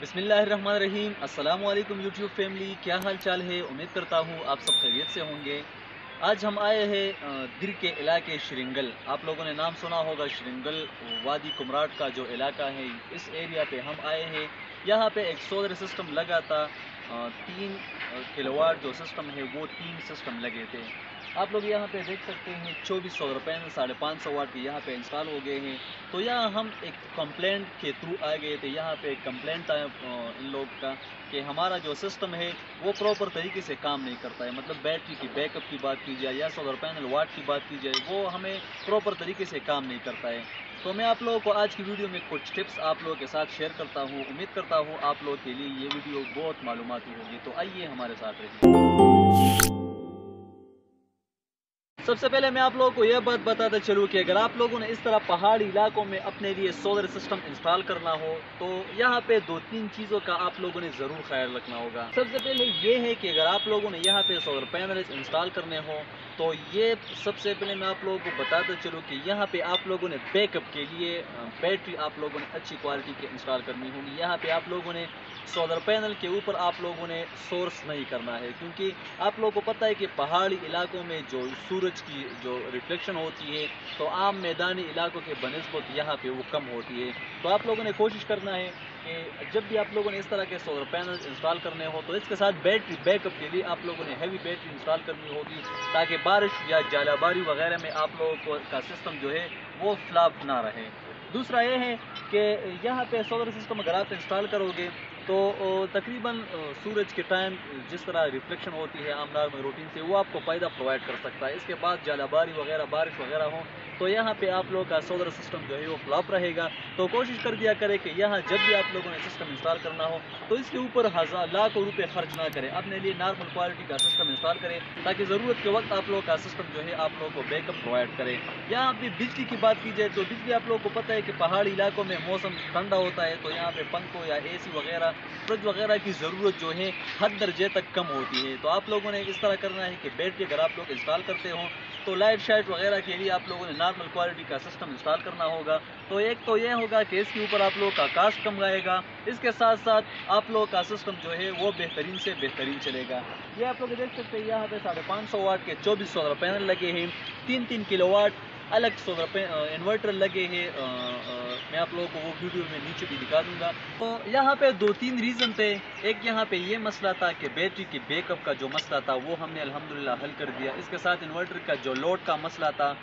بسم اللہ الرحمن الرحیم۔ السلام علیکم یوٹیوب فیملی، کیا حال چال ہے؟ امید کرتا ہوں آپ سب خیریت سے ہوں گے۔ آج ہم آئے ہیں در کے علاقے شرنگل۔ آپ لوگوں نے نام سنا ہوگا شرنگل، وادی کمراٹ کا جو علاقہ ہے، اس ایریا پہ ہم آئے ہیں۔ یہاں پہ ایک سولر سسٹم لگا تھا، 3 کلو واٹ جو سسٹم ہے وہ 3 سسٹم لگے تھے۔ آپ لوگ یہاں پہ دیکھ سکتے ہیں 24 سولر پینل 550 واٹ کے یہاں پہ انسٹال ہو گئے ہیں۔ تو یہاں ہم ایک کمپلینٹ کے تھرو آ گئے تھے۔ یہاں پہ ایک کمپلینٹ تھا ان لوگ کا کہ ہمارا جو سسٹم ہے وہ پراپر طریقے سے کام نہیں کرتا ہے، مطلب بیٹری کی بیک اپ کی بات کی جائے یا سولر پینل واٹ کی بات کی جائے، وہ ہمیں پراپر طریقے سے کام نہیں کرتا ہے۔ تو میں آپ لوگوں کو آج کی ویڈیو میں کچھ ٹپس آپ لوگوں کے ساتھ شیئر کرتا ہوں۔ امید کرتا ہوں آپ لوگوں کے لیے یہ ویڈیو بہت معلوماتی ہوگی، تو آئیے ہمارے ساتھ رہیے۔ سب سے پہلے میں آپ لوگوں کو یہ بات بتاتا چلوں کہ اگر آپ لوگوں نے اس طرح پہاڑی علاقوں میں اپنے لیے سولر سسٹم انسٹال کرنا ہو تو یہاں پہ 2-3 چیزوں کا آپ لوگوں نے ضرور خیال رکھنا ہوگا۔ سب سے پہلے یہ ہے کہ اگر آپ لوگوں نے یہاں پہ سولر پینلز انسٹال کرنے ہوں تو یہ سب سے پہلے میں آپ لوگوں کو بتاتا چلوں کہ یہاں پہ آپ لوگوں نے بیک اپ کے لیے بیٹری آپ لوگوں نے اچھی کوالٹی کے انسٹال کرنی ہوگی۔ یہاں پہ آپ لوگوں نے سولر پینل کے اوپر آپ لوگوں نے سورس نہیں کرنا ہے، کیونکہ آپ لوگوں کو پتہ ہے کہ پہاڑی علاقوں میں جو سورج کی جو ریفلیکشن ہوتی ہے تو عام میدانی علاقوں کے بنسبت یہاں پہ وہ کم ہوتی ہے۔ تو آپ لوگوں نے کوشش کرنا ہے کہ جب بھی آپ لوگوں نے اس طرح کے سولر پینل انسٹال کرنے ہو تو اس کے ساتھ بیٹری بیک اپ کے لیے آپ لوگوں نے ہیوی بیٹری انسٹال کرنی ہوگی، تاکہ بارش یا جالہ باری وغیرہ میں آپ لوگوں کا سسٹم جو ہے وہ فلاپ نہ رہے۔ دوسرا یہ ہے کہ یہاں پہ سولر سسٹم اگر آپ انسٹال کرو گے تو تقریباً سورج کے ٹائم جس طرح ریفلیکشن ہوتی ہے عام نارمل روٹین سے، وہ آپ کو فائدہ پرووائڈ کر سکتا ہے۔ اس کے بعد جالہ باری وغیرہ بارش وغیرہ ہو تو یہاں پہ آپ لوگوں کا سولر سسٹم جو ہے وہ فلاپ رہے گا۔ تو کوشش کر دیا کرے کہ یہاں جب بھی آپ لوگوں نے سسٹم انسٹال کرنا ہو تو اس کے اوپر لاکھوں روپے خرچ نہ کریں، اپنے لیے نارمل کوالٹی کا سسٹم انسٹال کریں، تاکہ ضرورت کے وقت آپ لوگوں کا سسٹم جو ہے آپ لوگوں کو بیک اپ پرووائڈ کرے۔ یہاں پہ بجلی کی بات کی جائے تو بجلی آپ لوگوں کو پتہ ہے کہ پہاڑی علاقوں میں موسم ٹھنڈا ہوتا ہے تو یہاں پہ پنکھوں یا اے سی وغیرہ فریج وغیرہ کی ضرورت جو ہے حد درجے تک کم ہوتی ہے۔ تو آپ لوگوں نے اس طرح کرنا ہے کہ بیٹری اگر آپ لوگ انسٹال کرتے ہوں تو لائٹ شائٹ وغیرہ کے لیے آپ لوگوں نے نارمل کوالٹی کا سسٹم انسٹال کرنا ہوگا۔ تو ایک تو یہ ہوگا کہ اس کے اوپر آپ لوگوں کا کاسٹ کم آئے گا، اس کے ساتھ ساتھ آپ لوگوں کا سسٹم جو ہے وہ بہترین سے بہترین چلے گا۔ یہ آپ لوگ دیکھ سکتے ہیں یہاں پہ 550 واٹ کے 24 سولر پینل لگے ہیں، 3 کلو واٹ الگ سولر انورٹر لگے ہیں۔ میں آپ لوگوں کو وہ ویڈیو میں نیچے بھی دکھا دوں گا۔ تو یہاں پہ 2-3 ریزن تھے۔ ایک یہاں پہ یہ مسئلہ تھا کہ بیٹری کی بیک اپ کا جو مسئلہ تھا وہ ہم نے الحمدللہ حل کر دیا۔ اس کے ساتھ انورٹر کا جو لوڈ کا مسئلہ تھا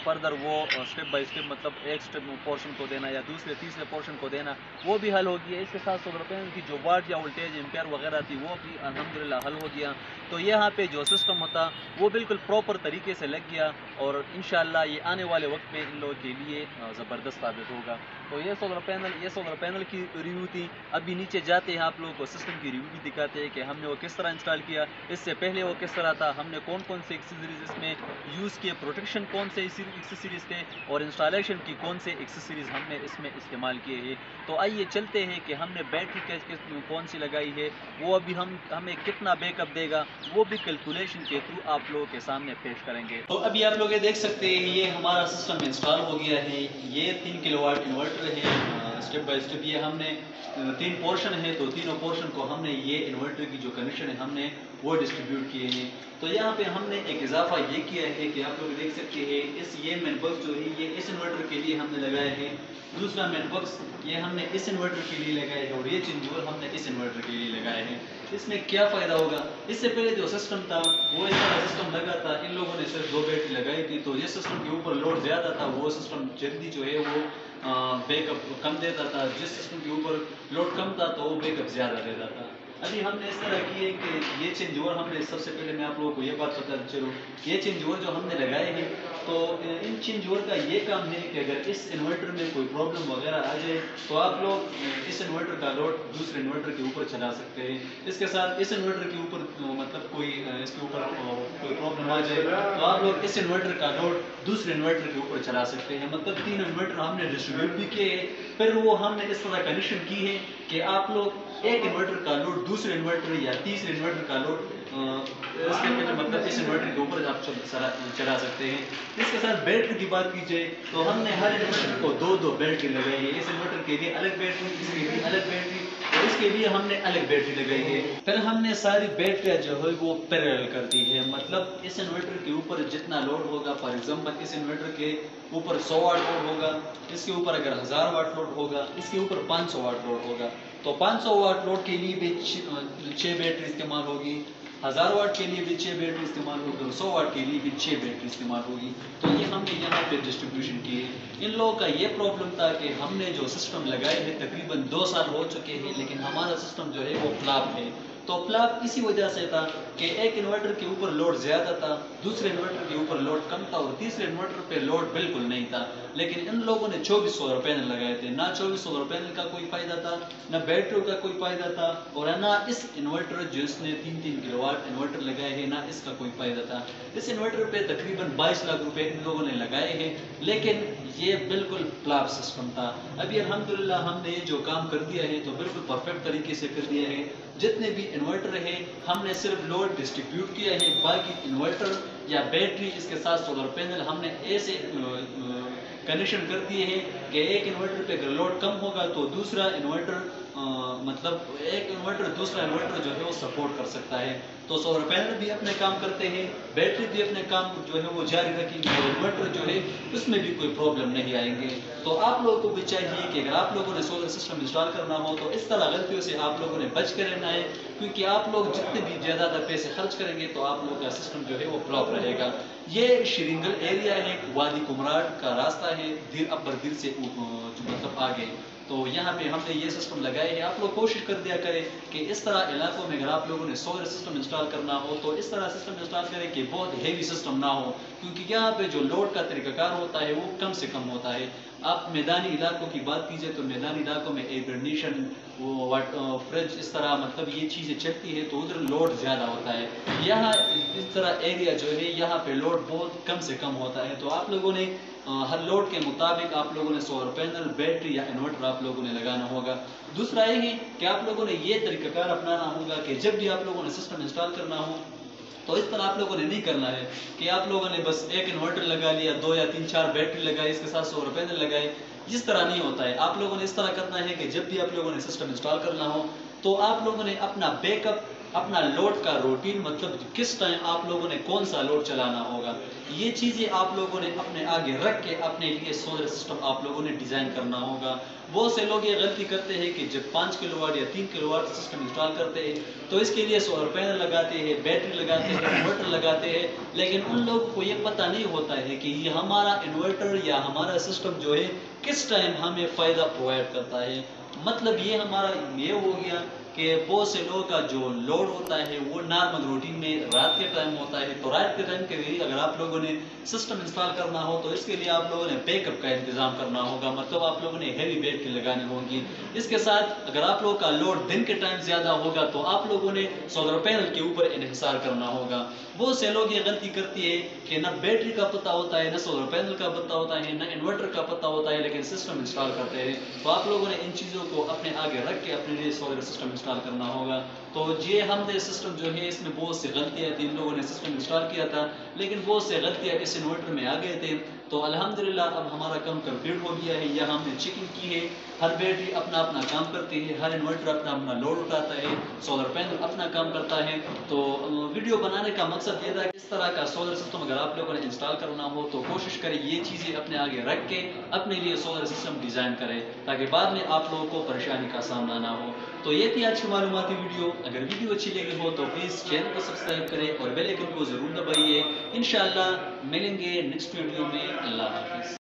فردر وہ سٹیپ بائی سٹیپ، مطلب ایک سٹیپ پورشن کو دینا یا دوسرے تیسرے پورشن کو دینا، وہ بھی حل ہو گیا۔ اس کے ساتھ سولر پینل کی جو واٹ یا وولٹیج امپیئر وغیرہ تھی وہ بھی الحمدللہ حل ہو گیا۔ تو یہاں پہ جو سسٹم ہوتا وہ بالکل پراپر طریقے سے لگ گیا، اور انشاءاللہ یہ آنے والے وقت میں ان لوگوں کے لیے زبردست ثابت ہوگا۔ تو یہ سولر پینل کی ریویو تھی۔ ابھی نیچے جاتے ہیں آپ لوگوں کو سسٹم کی ریویو بھی دکھاتے ہیں کہ ہم نے وہ کس طرح انسٹال کیا، اس سے پہلے وہ کس طرح تھا، ہم نے کون کون سے ایکسیسریز اس میں یوز کیے، پروٹیکشن کون سے ایکسیسریز تھے، اور انسٹالیشن کی کون سے ایکسیسریز ہم نے اس میں استعمال کیے ہیں۔ تو آئیے چلتے ہیں کہ ہم نے بیٹری کون سی لگائی ہے، وہ ابھی ہمیں کتنا بیک اپ دے گا، وہ بھی کیلکولیشن کے تھرو آپ لوگوں کے سامنے پیش کریں گے۔ تو ابھی آپ لوگ یہ دیکھ سکتے ہیں یہ ہمارا سسٹم انسٹال ہو گیا ہے۔ یہ 3 کلو واٹ انورٹر ہے۔ سٹیپ بائی سٹیپ یہ ہم نے 3 پورشن ہے، تو تینوں پورشن کو ہم نے یہ انورٹر کی جو کنیکشن ہے ہم نے وہ ڈسٹریبیوٹ کیے ہیں۔ تو یہاں پہ ہم نے ایک اضافہ یہ کیا ہے کہ آپ لوگ دیکھ سکتے ہیں یہ مین باکس جو ہے یہ اس انورٹر کے لیے ہم نے لگایا ہے، دوسرا مین باکس یہ ہم نے اس انورٹر کے لیے لگایا ہے، اور یہ چینجور ہم نے اس انورٹر کے لیے لگایا ہے۔ اس میں کیا فائدہ ہوگا؟ اس سے پہلے جو سسٹم تھا وہ اس طرح سسٹم لگا تھا، ان لوگوں نے صرف 2 بیٹری لگائی تھی، تو یہ سسٹم کے اوپر لوڈ زیادہ تھا، وہ سسٹم جلدی جو ہے وہ بیک اپ کم دیتا تھا۔ جس سسٹم کے اوپر لوڈ کم تھا تو وہ بیک اپ زیادہ دیتا تھا۔ ابھی ہم نے اس طرح کی ہے کہ یہ چینج اوور ہم نے سب سے پہلے میں آپ لوگوں کو یہ بات بتاتا چلوں، یہ چینج اوور جو ہم نے لگائے ہیں تو ان چینج اوور کا یہ کام ہے کہ اگر اس انورٹر میں کوئی پرابلم وغیرہ آ جائے تو آپ لوگ اس انورٹر کا لوڈ دوسرے انورٹر کے اوپر چلا سکتے ہیں۔ اس کے ساتھ اس انورٹر کے اوپر مطلب کوئی اس کے اوپر کوئی پرابلم آ جائے تو آپ لوگ اس انورٹر کا لوڈ دوسرے انورٹر کے اوپر چلا سکتے ہیں۔ مطلب 3 انورٹر ہم نے ڈسٹریبیوٹ بھی کیے ہیں، پھر وہ ہم نے اس طرح کنیکشن کی ہے کہ آپ لوگ ایک انورٹر کا لوڈ دوسرے انورٹر یا تیسرے انورٹر کا لوڈ اس کے مطلب اس انورٹر کے اوپر آپ چلا سکتے ہیں۔ اس کے ساتھ بیٹری کی بات کی جائے تو ہم نے ہر انورٹر کو 2 بیٹری لگائی ہے، اس انورٹر کے لیے الگ بیٹری، اس کے لیے الگ بیٹری، اس کے لیے ہم نے الگ بیٹری لگائی ہے. پھر ہم نے ساری بیٹریاں جو ہے وہ پیریلل کر دی ہے. مطلب اس انورٹر کے اوپر جتنا لوڈ ہوگا، فار ایگزامپل اس انورٹر کے اوپر 100 واٹ لوڈ ہوگا، اس کے اوپر اگر 1000 واٹ لوڈ ہوگا، اس کے اوپر 500 واٹ لوڈ ہوگا، تو 500 واٹ لوڈ کے لیے بھی 6 بیٹری استعمال ہوگی، 1000 واٹ کے لیے بھی 6 بیٹری استعمال ہوگی، اور 100 واٹ کے لیے بھی 6 بیٹری استعمال ہوگی. تو یہ ہم نے یہاں پہ ڈسٹریبیوشن کی ہے. ان لوگوں کا یہ پرابلم تھا کہ ہم نے جو سسٹم لگائے ہیں تقریباً 2 سال ہو چکے ہیں، لیکن ہمارا سسٹم جو ہے وہ فلاپ ہے. تو فلاپ اسی وجہ سے تھا کہ ایک انورٹر کے اوپر لوڈ زیادہ تھا، دوسرے انورٹر کے اوپر لوڈ کم تھا، اور تیسرے انورٹر پہ لوڈ بالکل نہیں تھا. لیکن ان لوگوں نے 24 سولر پینل لگائے تھے. نہ 24 سولر پینل کا کوئی فائدہ تھا، نہ بیٹریوں کا کوئی فائدہ تھا، اور نہ اس انورٹر جس نے 3 کلو واٹ انورٹر لگائے ہیں، نہ اس کا کوئی فائدہ تھا. اس انورٹر پہ تقریباً 22 لاکھ روپے ان لوگوں نے لگائے ہیں، لیکن یہ بالکل فلاپ سسٹم تھا. ابھی الحمدللہ ہم نے جو کام کر دیا ہے تو بالکل پرفیکٹ طریقے سے کر دیا ہے. جتنے بھی انورٹر ہیں ہم نے صرف لوڈ ڈسٹریبیوٹ کیا ہے، باقی انورٹر یا بیٹری اس کے ساتھ سولر پینل ہم نے ایسے کنیکشن کر دیے ہیں کہ ایک انورٹر پہ اگر لوڈ کم ہوگا تو دوسرا انورٹر مطلب ایک انورٹر دوسرا انورٹر جو ہے وہ سپورٹ کر سکتا ہے. تو سولر پینل بھی اپنے کام کرتے ہیں، بیٹری بھی اپنے کام جو ہے وہ جاری رکھیں گے، اور انورٹر جو ہے اس میں بھی کوئی پرابلم نہیں آئیں گے. تو آپ لوگوں کو بھی چاہیے کہ اگر آپ لوگوں نے سولر سسٹم انسٹال کرنا ہو تو اس طرح غلطیوں سے آپ لوگوں نے بچ کے رہنا ہے، کیونکہ آپ لوگ جتنے بھی زیادہ پیسے خرچ کریں گے تو آپ لوگوں کا سسٹم جو ہے وہ فلاپ رہے گا. یہ شرینگل ایریا ہے، وادی کمراٹ کا راستہ ہے، دیر اپر دیر سے مطلب آگے. تو یہاں پہ ہم نے یہ سسٹم لگائے ہیں. آپ لوگ کوشش کر دیا کریں کہ اس طرح علاقوں میں اگر آپ لوگوں نے سولر سسٹم انسٹال کرنا ہو تو اس طرح سسٹم انسٹال کریں کہ بہت ہیوی سسٹم نہ ہو، کیونکہ یہاں پہ جو لوڈ کا طریقہ کار ہوتا ہے وہ کم سے کم ہوتا ہے. آپ میدانی علاقوں کی بات کیجئے تو میدانی علاقوں میں ایئر کنڈیشن، فریج، اس طرح مطلب یہ چیزیں چلتی ہے تو ادھر لوڈ زیادہ ہوتا ہے. یہاں اس طرح ایریا جو ہے یہاں پہ لوڈ بہت کم سے کم ہوتا ہے. تو آپ لوگوں نے ہر لوڈ کے مطابق آپ لوگوں نے سولر پینل، بیٹری یا انورٹر آپ لوگوں نے لگانا ہوگا. دوسرا یہ ہے کہ آپ لوگوں نے یہ طریقہ کار اپنانا ہوگا کہ جب بھی آپ لوگوں نے سسٹم انسٹال کرنا ہو تو اس طرح آپ لوگوں نے نہیں کرنا ہے کہ آپ لوگوں نے بس ایک انورٹر لگا لیا، 2 یا 3 4 بیٹری لگائی، اس کے ساتھ سولر پینل لگائے. اس طرح نہیں ہوتا ہے. آپ لوگوں نے اس طرح کرنا ہے کہ جب بھی آپ لوگوں نے سسٹم انسٹال کرنا ہو تو آپ لوگوں نے اپنا بیک اپ، اپنا لوڈ کا روٹین، مطلب کس ٹائم آپ لوگوں نے کون سا لوڈ چلانا ہوگا، یہ چیزیں آپ لوگوں نے اپنے آگے رکھ کے اپنے لیے سولر سسٹم آپ لوگوں نے ڈیزائن کرنا ہوگا. بہت سے لوگ یہ غلطی کرتے ہیں کہ جب 5 کلو واٹ یا 3 کلو واٹ سسٹم انسٹال کرتے ہیں تو اس کے لیے سولر پینل لگاتے ہیں، بیٹری لگاتے ہیں، انورٹر لگاتے ہیں، لیکن ان لوگوں کو یہ پتہ نہیں ہوتا ہے کہ یہ ہمارا انورٹر یا ہمارا سسٹم جو ہے کس ٹائم ہمیں فائدہ پرووائڈ کرتا ہے. مطلب یہ ہمارا یہ ہو گیا کہ بہت سے لوگوں کا جو لوڈ ہوتا ہے وہ نارمل روٹین میں رات کے ٹائم ہوتا ہے. تو رات کے ٹائم کے لیے اگر آپ لوگوں نے سسٹم انسٹال کرنا ہو تو اس کے لیے آپ لوگوں نے بیک اپ کا انتظام کرنا ہوگا. مطلب آپ لوگوں نے ہیوی بیٹری لگانی ہوگی. اس کے ساتھ اگر آپ لوگوں کا لوڈ دن کے ٹائم زیادہ ہوگا تو آپ لوگوں نے سولر پینل کے اوپر انحصار کرنا ہوگا. بہت سے لوگ یہ غلطی کرتی ہے کہ نہ بیٹری کا پتہ ہوتا ہے، نہ سولر پینل کا پتہ ہوتا ہے، نہ انورٹر کا پتہ ہوتا ہے، لیکن سسٹم انسٹال کرتے ہیں. تو آپ لوگوں نے ان چیزوں کو اپنے آگے رکھ کے اپنے لیے سولر سسٹم انسٹال کرنا ہوگا. تو یہ ہم نے سسٹم جو ہے اس میں بہت سی غلطیاں تھیں. ان لوگوں نے سسٹم انسٹال کیا تھا لیکن بہت سے غلطیاں اس انورٹر میں آ گئے تھے. تو الحمدللہ اب ہمارا کام کمپلیٹ ہو گیا ہے. یہاں ہم نے چیکنگ کی ہے، ہر بیٹری اپنا اپنا کام کرتی ہے، ہر انورٹر اپنا اپنا لوڈ اٹھاتا ہے، سولر پینل اپنا کام کرتا ہے. تو ویڈیو بنانے کا مقصد یہ تھا کہ اس طرح کا سولر سسٹم اگر آپ لوگوں نے انسٹال کرنا ہو تو کوشش کریں یہ چیزیں اپنے آگے رکھ کے اپنے لیے سولر سسٹم ڈیزائن کریں تاکہ بعد میں آپ لوگوں کو پریشانی کا سامنا نہ ہو. تو یہ تھی آج کی معلوماتی ویڈیو. اگر ویڈیو اچھی لگی ہو تو پلیز چینل کو سبسکرائب کریں اور بیل آئیکن کو ضرور دبائیے. انشاءاللہ ملیں گے نیکسٹ ویڈیو میں. اللہ حافظ.